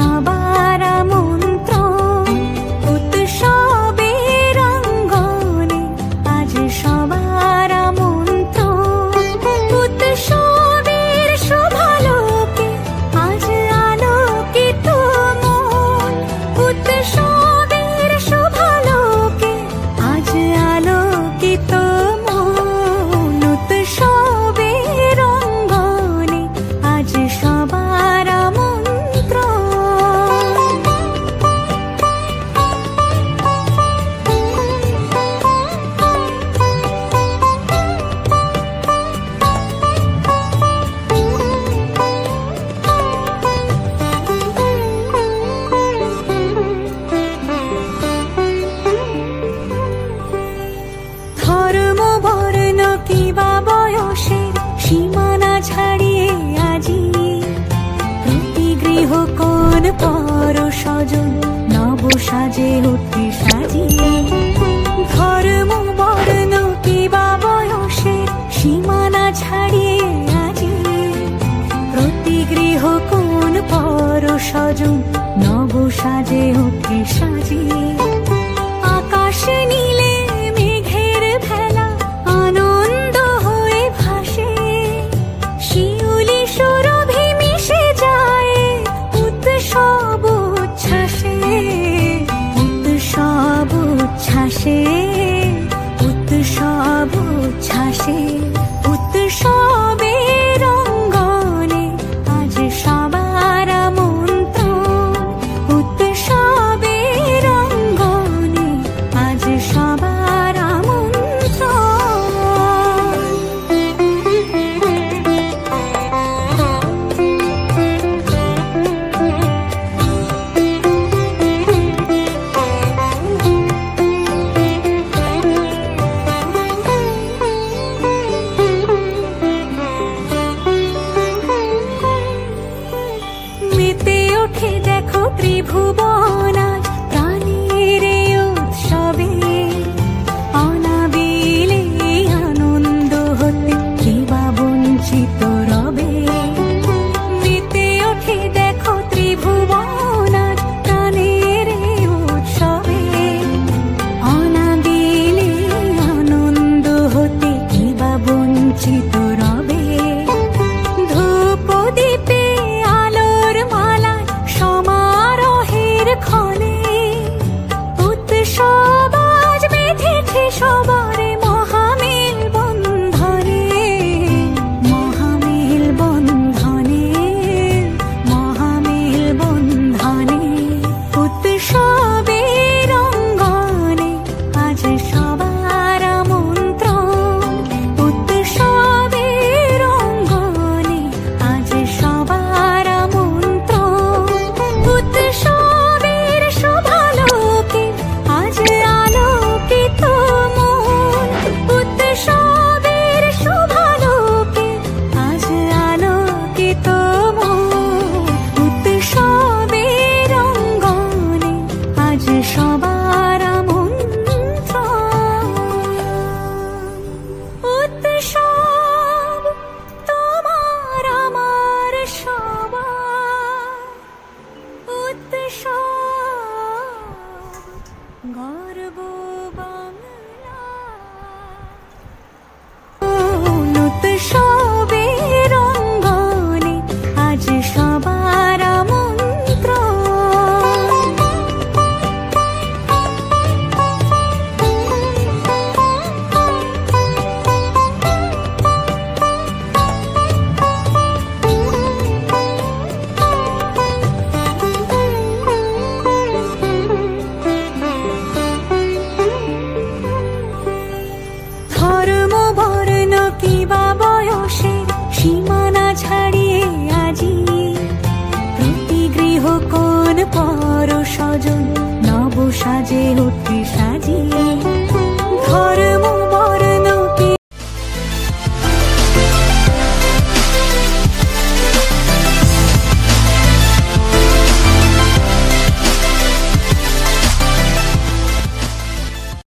সবার আমন্ত্রণ উৎসবের অঙ্গনে, আজ সবার আমন্ত্রণ উৎসবের শোভালোকে, আজ আলোকিত মন উৎসবের শোভালোকে, আজ আলোকিত মন উৎসবের অঙ্গনে, আজ সবার ধর্ম বর্ণ কিবা বয়সের সীমানা ছাড়িয়ে আজি প্রতি গৃহ কোণ পর স্বজন নব সাজে উঠে সাজিয়ে। ধর্ম বর্ণ কিবা বয়সের সীমানা ছাড়িয়ে আজি প্রতি গৃহ কোণ পর স্বজন নব সাজে উঠে সাজিয়ে। আকাশ নীলে মেঘের ভেলা আনন্দ হয়ে ভাসে, শিউলি সুরভি মিশে যায় উৎসব উচ্ছ্বাসে, উৎসব উচ্ছ্বাসে, উৎসব উচ্ছ্বাসে। উৎসবের অঙ্গনে আজ সবার আমন্ত্রণ উৎসবের অঙ্গনে, আজ সবার মেতে ওঠে দেখো ত্রিভুবন আজ প্রাণের এই উৎসবে, অনাবিলে আনন্দ হতে কিবা বঞ্চিত রবে। মেতে ওঠে দেখো ত্রিভুবন আজ প্রাণের এই উৎসবে, অনাবিলে আনন্দ হতে কিবা বঞ্চিত রবে। ধূপ দীপে আলোর মালায় সমারোহের ক্ষণে উৎসব আজ বেঁধেছে সবার মহামেল বন্ধনে, মহামেল বন্ধনে, মহামেল বন্ধনে। উৎসবের অঙ্গনে আজ সবার আমন্ত্রণ উৎসবের অঙ্গনে, আজ সবার আমন্ত্রণ উৎসবের শোভালোকে, আজ আলোকিত মন উৎসবের শোভালোকে, আজ আলোকিত মন উৎসবের অঙ্গনে, আজ সবার আমন্ত্রণ। উৎসব তোমার আমার সবার, উৎসব গর্ব বাংলা। উৎসবের অঙ্গনে আজ সবার আমন্ত্রণ। ধর্ম বর্ণ কিবা বয়সের সীমানা ছাড়িয়ে আজি প্রতি গৃহ কোণ পর স্বজন নব সাজে উঠে